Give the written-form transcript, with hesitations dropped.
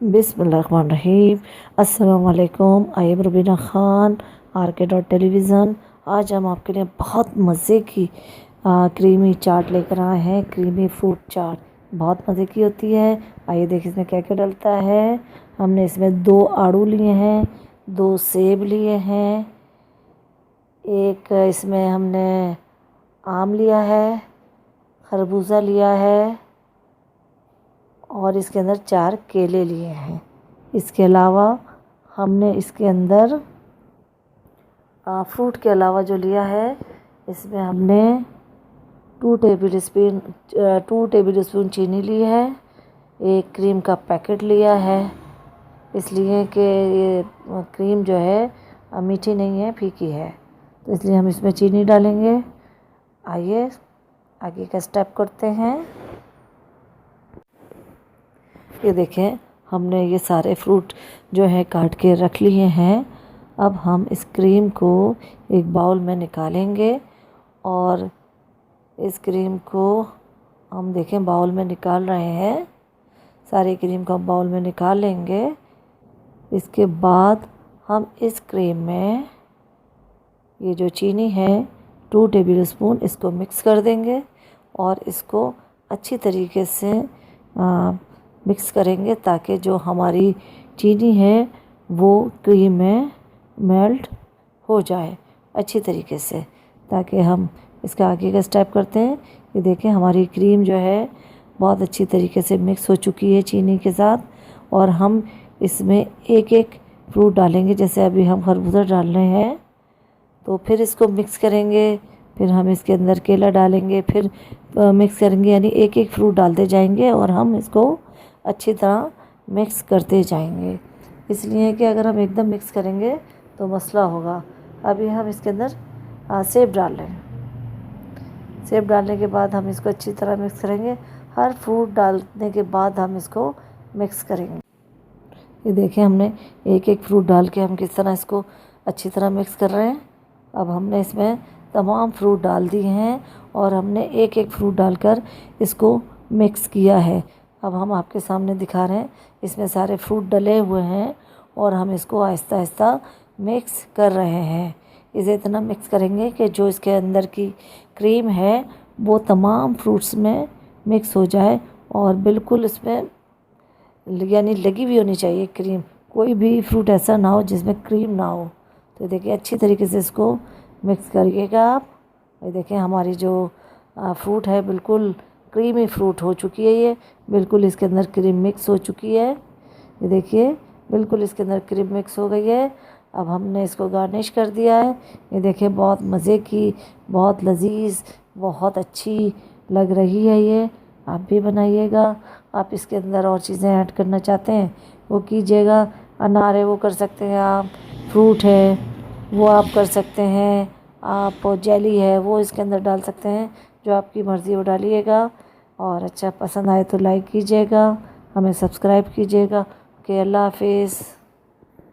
बिस्मिल्लाहिर्रहमानिर्रहीम। अस्सलाम वालेकुम। आई एम रुबीना ख़ान, RK.टेलीविज़न। आज हम आपके लिए बहुत मज़े की क्रीमी चाट लेकर आए हैं। क्रीमी फ्रूट चाट बहुत मज़े की होती है। आइए देखिए इसमें क्या क्या डलता है। हमने इसमें 2 आड़ू लिए हैं, 2 सेब लिए हैं, एक इसमें हमने आम लिया है, खरबूजा लिया है और इसके अंदर 4 केले लिए हैं। इसके अलावा हमने इसके अंदर फ्रूट के अलावा जो लिया है, इसमें हमने 2 टेबल स्पून चीनी ली है, एक क्रीम का पैकेट लिया है, इसलिए कि ये क्रीम जो है मीठी नहीं है, फीकी है, तो इसलिए हम इसमें चीनी डालेंगे। आइए आगे का स्टेप करते हैं। ये देखें, हमने ये सारे फ्रूट जो है काट के रख लिए हैं। अब हम इस क्रीम को एक बाउल में निकालेंगे और इस क्रीम को हम देखें बाउल में निकाल रहे हैं। सारी क्रीम को हम बाउल में निकाल लेंगे। इसके बाद हम इस क्रीम में ये जो चीनी है 2 टेबल स्पून इसको मिक्स कर देंगे और इसको अच्छी तरीके से मिक्स करेंगे ताकि जो हमारी चीनी है वो क्रीम में मेल्ट हो जाए अच्छी तरीके से, ताकि हम इसका आगे का स्टेप करते हैं। ये देखें, हमारी क्रीम जो है बहुत अच्छी तरीके से मिक्स हो चुकी है चीनी के साथ और हम इसमें एक एक फ्रूट डालेंगे। जैसे अभी हम खरबूजा डाल रहे हैं तो फिर इसको मिक्स करेंगे, फिर हम इसके अंदर केला डालेंगे, फिर मिक्स करेंगे, यानी एक एक फ्रूट डालते जाएंगे और हम इसको अच्छी तरह मिक्स करते जाएंगे। इसलिए कि अगर हम एकदम मिक्स करेंगे तो मसला होगा। अभी हम इसके अंदर सेब डाल रहे हैं। सेब डालने के बाद हम इसको अच्छी तरह मिक्स करेंगे। हर फ्रूट डालने के बाद हम इसको मिक्स करेंगे। ये देखें, हमने एक एक फ्रूट डाल के हम किस तरह इसको अच्छी तरह मिक्स कर रहे हैं। अब हमने इसमें तमाम फ्रूट डाल दिए हैं और हमने एक एक फ्रूट डालकर इसको मिक्स किया है। अब हम आपके सामने दिखा रहे हैं, इसमें सारे फ्रूट डले हुए हैं और हम इसको आहिस्ता आहिस्ता मिक्स कर रहे हैं। इसे इतना मिक्स करेंगे कि जो इसके अंदर की क्रीम है वो तमाम फ्रूट्स में मिक्स हो जाए और बिल्कुल इसमें यानी लगी हुई होनी चाहिए क्रीम। कोई भी फ्रूट ऐसा ना हो जिसमें क्रीम ना हो। तो देखिए अच्छी तरीके से इसको मिक्स करिएगा आप। ये देखें, हमारी जो फ्रूट है बिल्कुल क्रीमी फ्रूट हो चुकी है। ये बिल्कुल इसके अंदर क्रीम मिक्स हो चुकी है। ये देखिए, बिल्कुल इसके अंदर क्रीम मिक्स हो गई है। अब हमने इसको गार्निश कर दिया है। ये देखिए, बहुत मज़े की, बहुत लजीज, बहुत अच्छी लग रही है ये। आप भी बनाइएगा। आप इसके अंदर और चीज़ें ऐड करना चाहते हैं वो कीजिएगा। अनार है वो कर सकते हैं आप, फ्रूट है वो आप कर सकते हैं आप, जेली है वो इसके अंदर डाल सकते हैं। जो आपकी मर्ज़ी वो डालिएगा। और अच्छा पसंद आए तो लाइक कीजिएगा, हमें सब्सक्राइब कीजिएगा। ओके, अल्लाह हाफिज़।